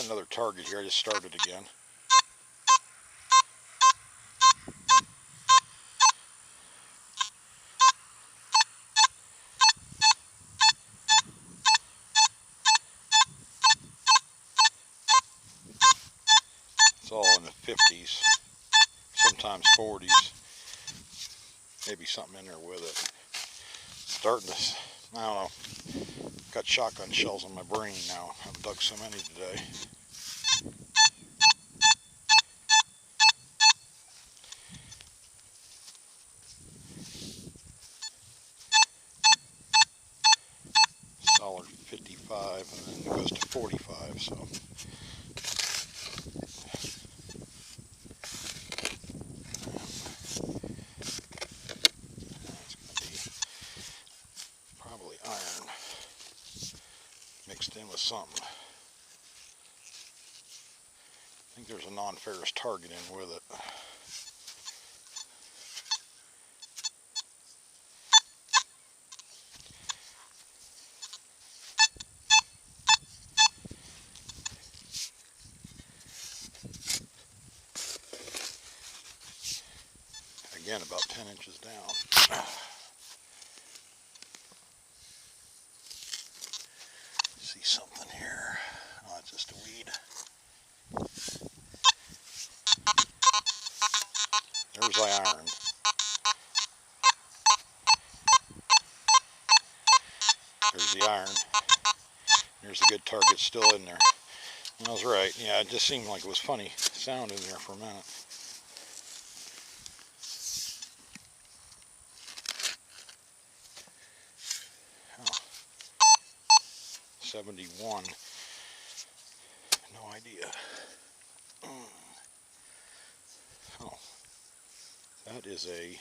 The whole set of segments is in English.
another target here. I just started again. It's all in the 50s, sometimes 40s. Maybe something in there with it. Starting to, I don't know, got shotgun shells on my brain now. I've dug so many today. Solid 55, and then it goes to 45, so. Iron mixed in with something. I think there's a non-ferrous target in with it. Again, about 10 inches down. See something here. Oh, it's just a weed. There's the iron. There's the iron. There's a good target still in there. I was right. Yeah, it just seemed like it was funny sound in there for a minute. Oh. 71. No idea. Oh, that is a...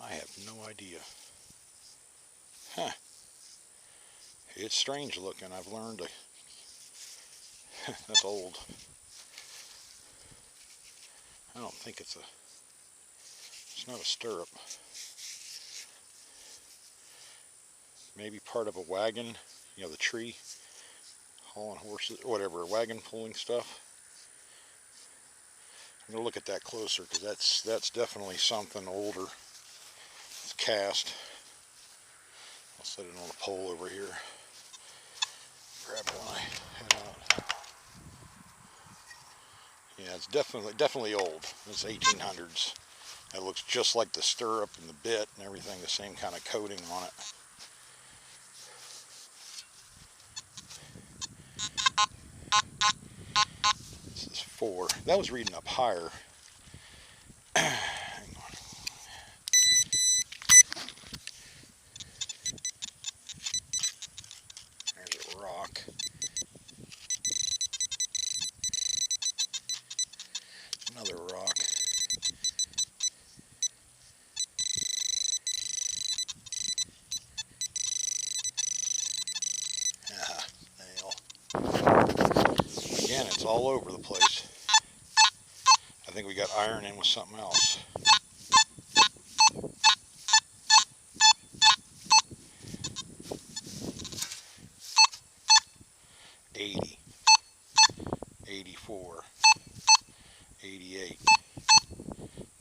I have no idea. Huh. It's strange looking. I've learned to... That's old. I don't think it's a... It's not a stirrup. Maybe part of a wagon. You know, the tree. Hauling horses, or whatever. A wagon pulling stuff. I'm going to look at that closer because that's definitely something older. It's cast. I'll set it on a pole over here. Grab it when I head out. Yeah, it's definitely old. It's 1800s. It looks just like the stirrup and the bit and everything, the same kind of coating on it. This is 4. That was reading up higher. Hang on. There's a rock. Another rock. Ah, nail. Again, it's all over the place. I think we got iron in with something else. $80, $84, $88,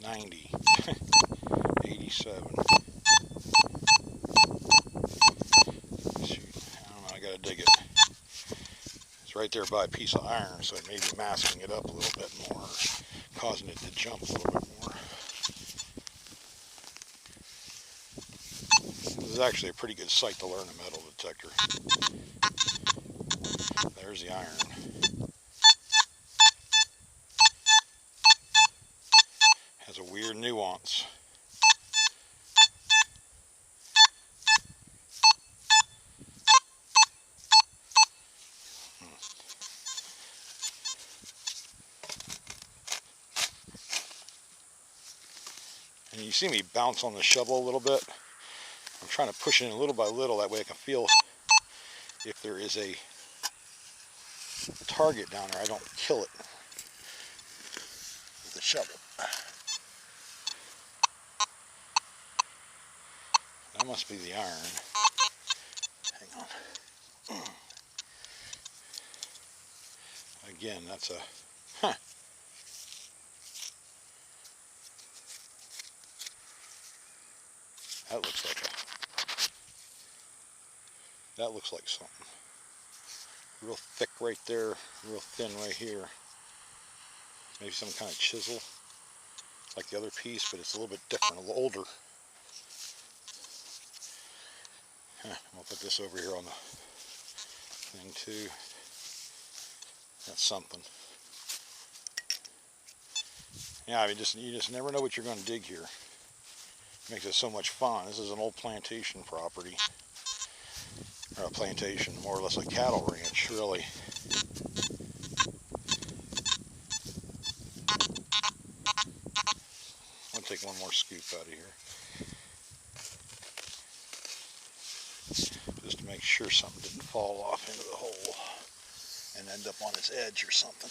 $90, $87. Shoot, I don't know, I gotta dig it. It's right there by a piece of iron, so it may be masking it up a little bit more, or causing it to jump a little bit more. This is actually a pretty good site to learn a metal detector. There's the iron. Has a weird nuance. And you see me bounce on the shovel a little bit. I'm trying to push it in little by little, that way I can feel if there is a target down there. I don't kill it with the shovel. That must be the iron. Hang on. Again, that's a, huh. That looks like something. Real thick right there, real thin right here. Maybe some kind of chisel, like the other piece, but it's a little bit different, a little older. I'll put this over here on the thing too. That's something. Yeah, I mean, you just never know what you're going to dig here. It makes it so much fun. This is an old plantation property, or a plantation, more or less a cattle ranch, really. I'll take one more scoop out of here, just to make sure something didn't fall off into the hole and end up on its edge or something.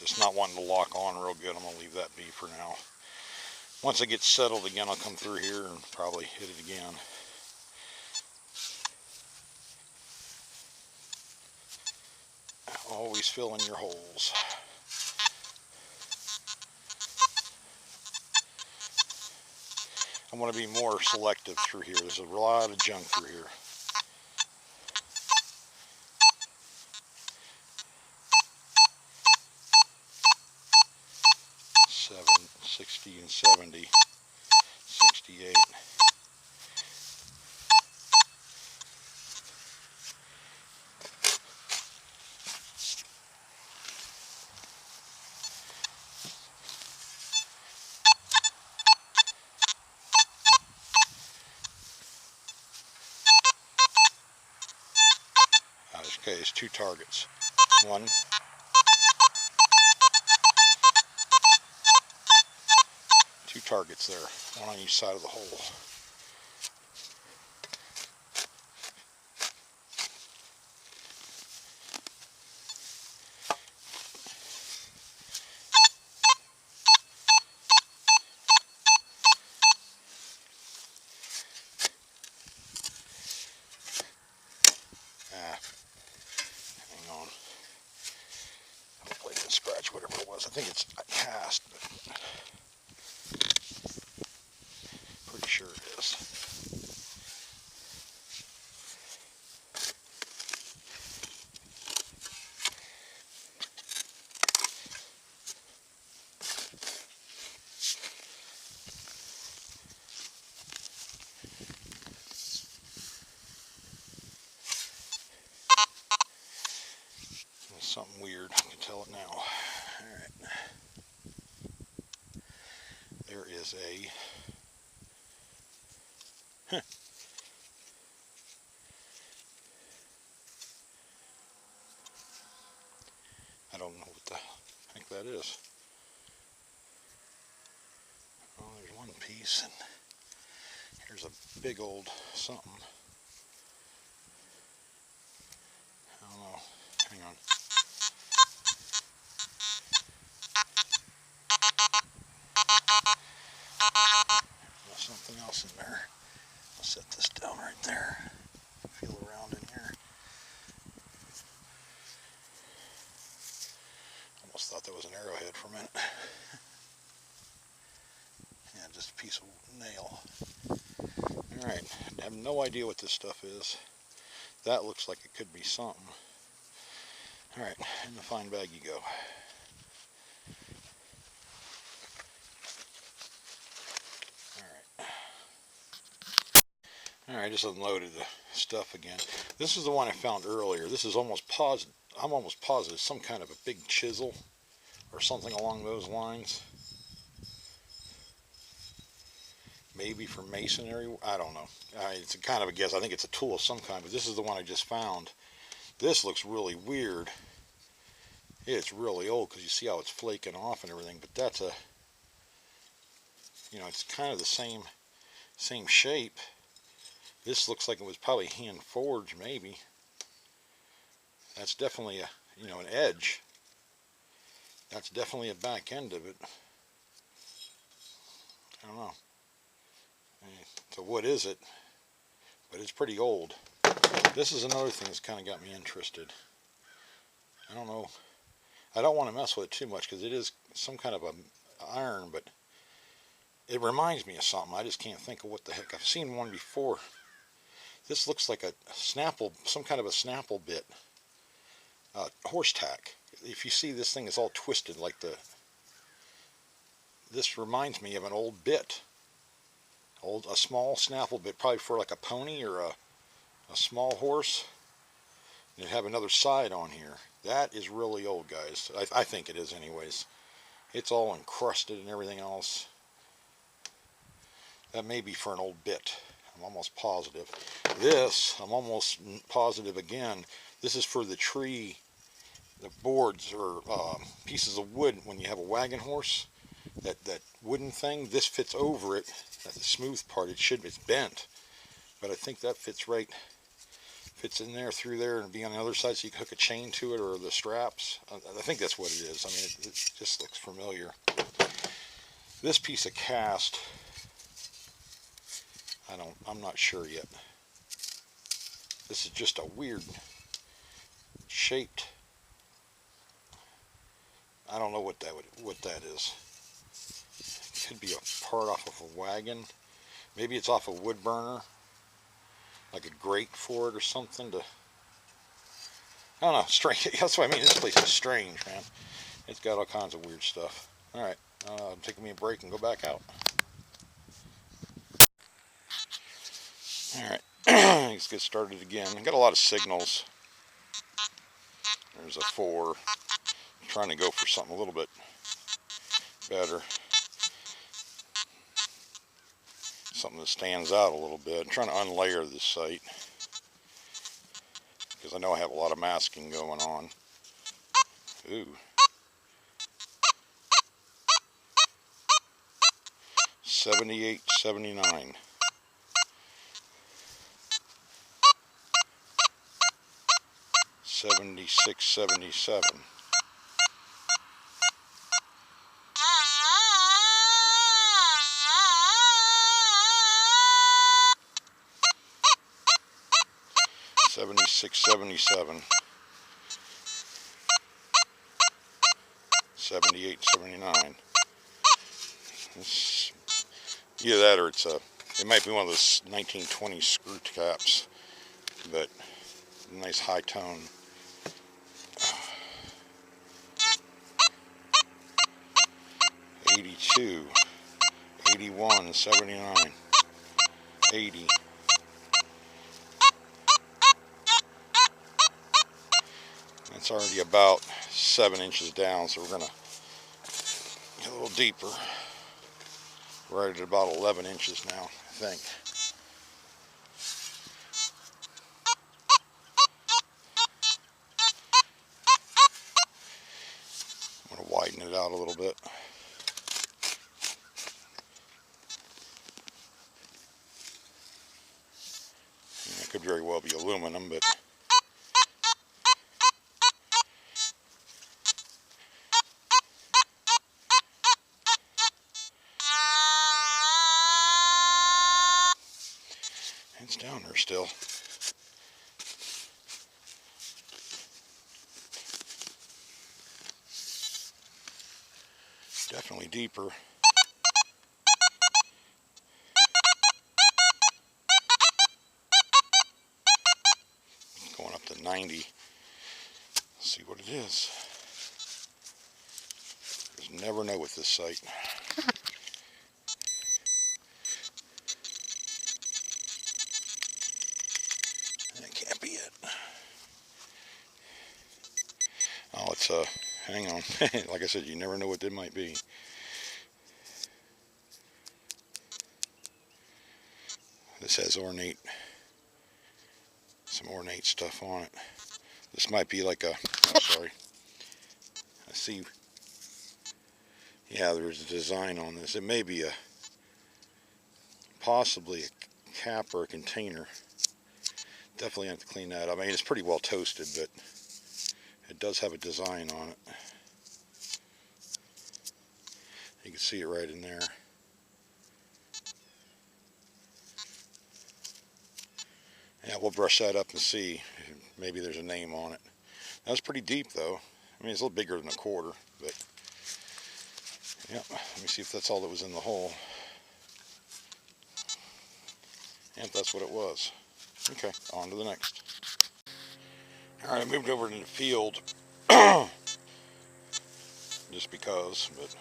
It's not wanting to lock on real good. I'm going to leave that be for now. Once it gets settled again, I'll come through here and probably hit it again. Always fill in your holes. I want to be more selective through here. There's a lot of junk through here. 60 and 70, 68. Okay, it's 2 targets. 1, 2 targets there, 1 on each side of the hole. Hang on. Hopefully I didn't scratch whatever it was. I think it's a cast, but pretty sure it is. Something weird, I can tell it now. Alright. There is a... Huh. I don't know what the heck that is. Oh, there's one piece, and here's a big old something. I don't know. Hang on. There's something else in there. I'll set this down right there. Feel around in here. Almost thought that was an arrowhead for a minute. Yeah, just a piece of nail. Alright, I have no idea what this stuff is. That looks like it could be something. Alright, in the fine bag you go. Alright, I just unloaded the stuff again. This is the one I found earlier. This is almost positive. I'm almost positive some kind of a big chisel or something along those lines. Maybe for masonry. I don't know. It's a kind of a guess. I think it's a tool of some kind, but this is the one I just found. This looks really weird. It's really old because you see how it's flaking off and everything, but that's a, you know, it's kind of the same shape. This looks like it was probably hand forged, maybe. That's definitely a, you know, an edge. That's definitely a back end of it. I don't know. So what is it? But it's pretty old. This is another thing that's kind of got me interested. I don't know. I don't want to mess with it too much because it is some kind of a iron, but it reminds me of something. I just can't think of what the heck. I've seen one before. This looks like a Snapple, some kind of a Snapple bit. Horse tack. If you see this thing is all twisted like this reminds me of an old bit. A small Snapple bit, probably for like a pony or a small horse. And you have another side on here. That is really old, guys. I think it is anyways. It's all encrusted and everything else. That may be for an old bit. I'm almost positive. This, I'm almost positive again, this is for the tree, the boards or pieces of wood when you have a wagon horse. That wooden thing, this fits over it. That's the smooth part. It's bent. But I think that fits in there through there and be on the other side so you can hook a chain to it or the straps. I think that's what it is. I mean, it just looks familiar. This piece of cast, I'm not sure yet. This is just a weird shaped, I don't know what that is. It could be a part off of a wagon. Maybe it's off a wood burner, like a grate for it or something to, I don't know, strange. That's what I mean, this place is strange, man. It's got all kinds of weird stuff. Alright, I'm taking me a break and go back out. Alright, let's get started again. I got a lot of signals. There's a 4. I'm trying to go for something a little bit better. Something that stands out a little bit. I'm trying to unlayer this site because I know I have a lot of masking going on. Ooh. 78, 79. 76, 77. 76, 77. 78, 79. It's either that or it might be one of those 1920s screw caps, but nice high tone. 82, 81, 79, 80. It's already about 7 inches down, so we're going to get a little deeper. Right at about 11 inches now, I think. I'm going to widen it out a little bit. And it could very well be aluminum, but it's down there still. Definitely deeper. Going up to 90. Let's see what it is. Just never know with this site. That can't be it. Oh, it's hang on. Like I said, you never know what it might be. This has some ornate stuff on it. This might be like sorry. I see, yeah, there's a design on this. It may be possibly a cap or a container. Definitely have to clean that up. I mean, it's pretty well toasted, but it does have a design on it. You can see it right in there. Yeah, we'll brush that up and see. Maybe there's a name on it. That was pretty deep, though. I mean, it's a little bigger than a quarter, but yeah. Let me see if that's all that was in the hole. Yep, that's what it was. Okay, on to the next. All right, I moved over to the field just because, but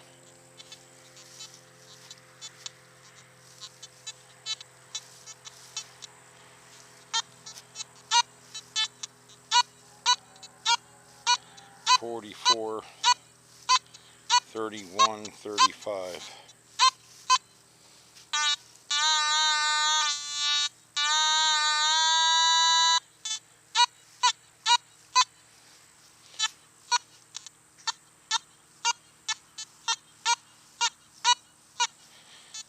$44, $31, $35.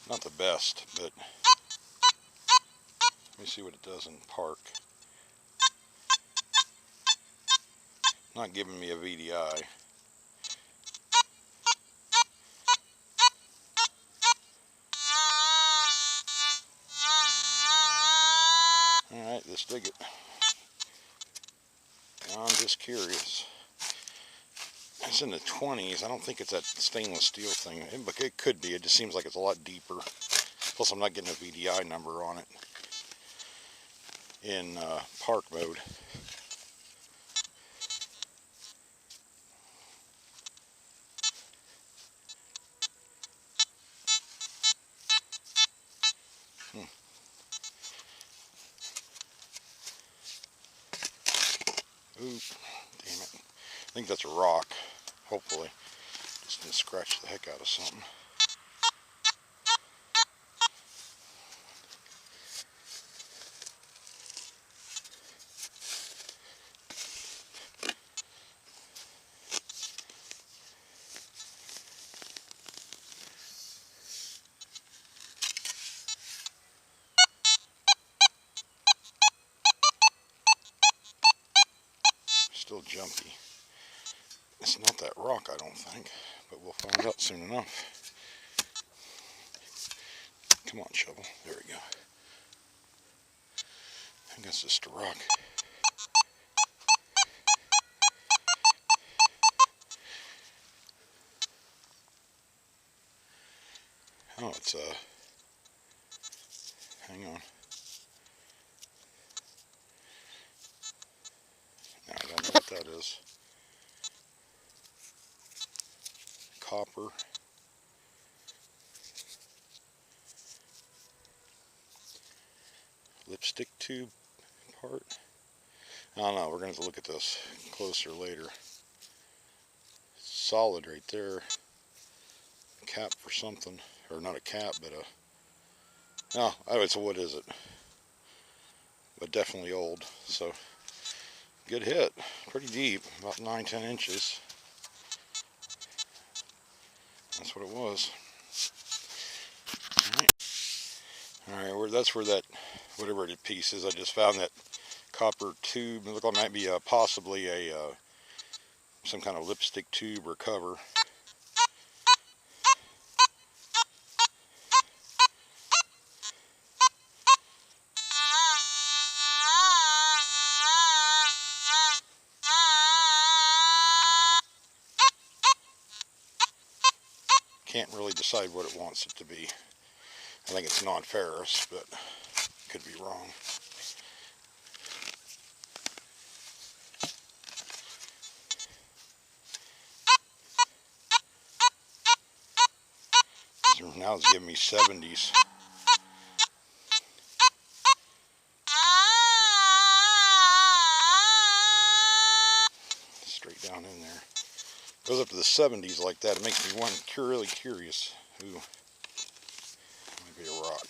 Not the best, but let me see what it does in park. Not giving me a VDI. Alright, let's dig it. I'm just curious. It's in the 20s. I don't think it's that stainless steel thing. It could be. It just seems like it's a lot deeper. Plus, I'm not getting a VDI number on it in park mode. Oop, damn it. I think that's a rock, hopefully. Just gonna scratch the heck out of something. Still jumpy. It's not that rock, I don't think, but we'll find out soon enough. Come on, shovel. There we go. I think that's just a rock. Oh, it's hang on. Now I don't know what that is. Copper. Lipstick tube part. I don't know. We're going to have to look at this closer later. Solid right there. Cap for something. Or not a cap, but a... Oh, it's a, what is it? But definitely old. So, good hit. Pretty deep. About 9-10 inches. That's what it was. Alright, that's where that, whatever the piece is, I just found that copper tube. It looked like it might be possibly a some kind of lipstick tube or cover. Can't really decide what it wants it to be. I think it's non-ferrous, but could be wrong. So now it's giving me 70s. Straight down in there. Goes up to the 70s like that. It makes me really curious. Ooh, might be a rock.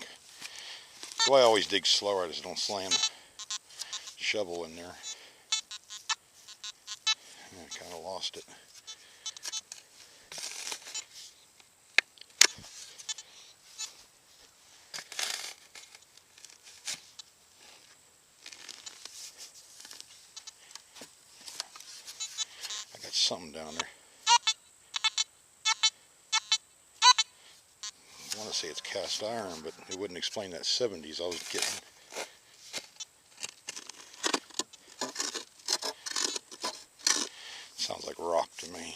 That's why I always dig slower. I just don't slam the shovel in there. I kind of lost it. something down there. I want to say it's cast iron, but it wouldn't explain that 70s I was getting. Sounds like rock to me.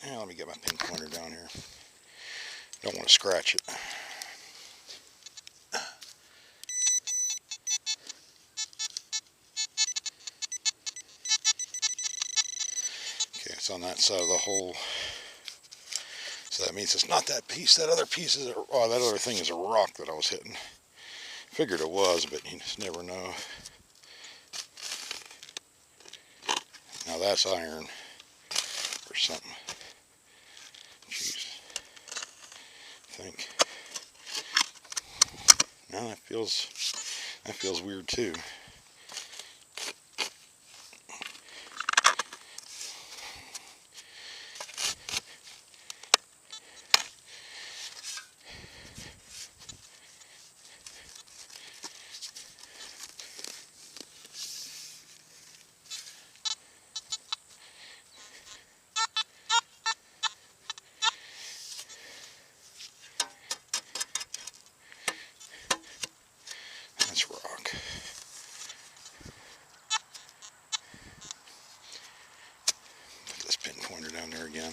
Yeah, let me get my pin pointer down here. Don't want to scratch it. Okay, it's on that side of the hole. So that means it's not that piece. That other piece is, oh, that other thing is a rock that I was hitting. Figured it was, but you just never know. Now that's iron or something. Jeez. I think. No, that feels weird too. That's rock. Put this pin pointer down there again.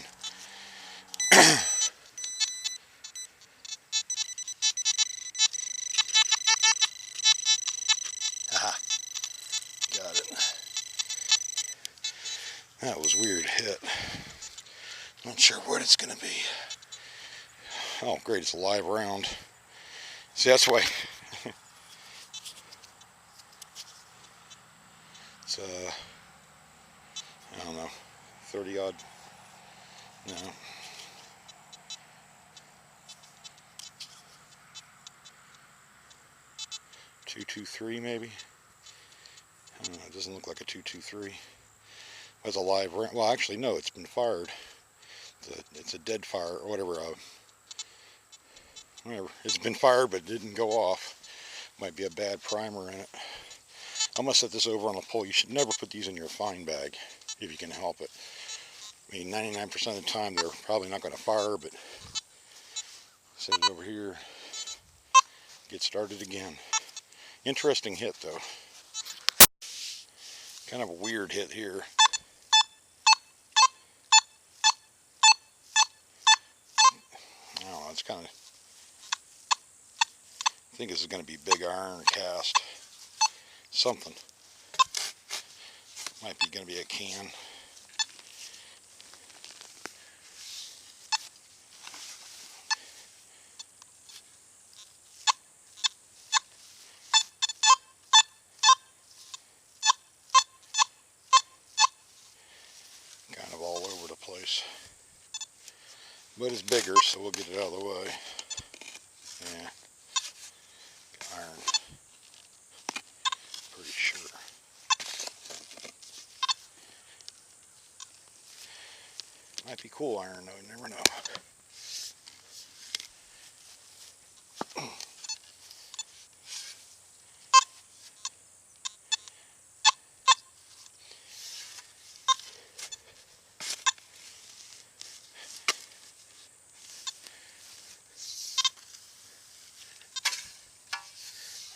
Haha. Got it. That was a weird hit. Not sure what it's going to be. Oh, great, it's a live round. See, that's why. It's, I don't know, 30 odd. No. 223 maybe. I don't know, it doesn't look like a 223. It's a live round. Well, actually, no, it's been fired. It's a dead fire or whatever. Whatever. It's been fired, but it didn't go off. Might be a bad primer in it. I'm gonna set this over on a pole. You should never put these in your fine bag if you can help it. I mean, 99% of the time they're probably not going to fire, but set it over here. Get started again. Interesting hit though. Kind of a weird hit here. I don't know, it's kind of, I think this is going to be big iron cast. Something. Might be going to be a can. Kind of all over the place. But it's bigger, so we'll get it out of the way. Yeah. Iron. Pretty sure. Might be cool iron though, you never know.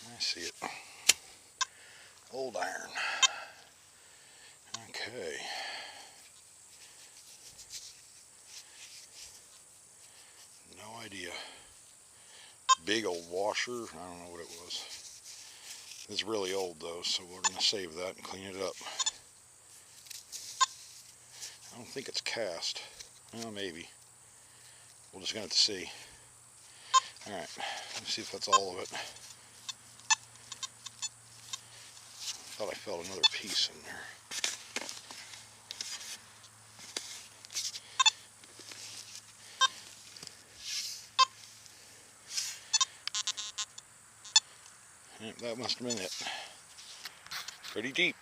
I see it. Old iron. Okay. No idea. Big old washer. I don't know what it was. It's really old though, so we're going to save that and clean it up. I don't think it's cast. Well, maybe. We're just going to have to see. Alright, let's see if that's all of it. Thought I felt another piece in there. Yep, that must have been it. Pretty deep.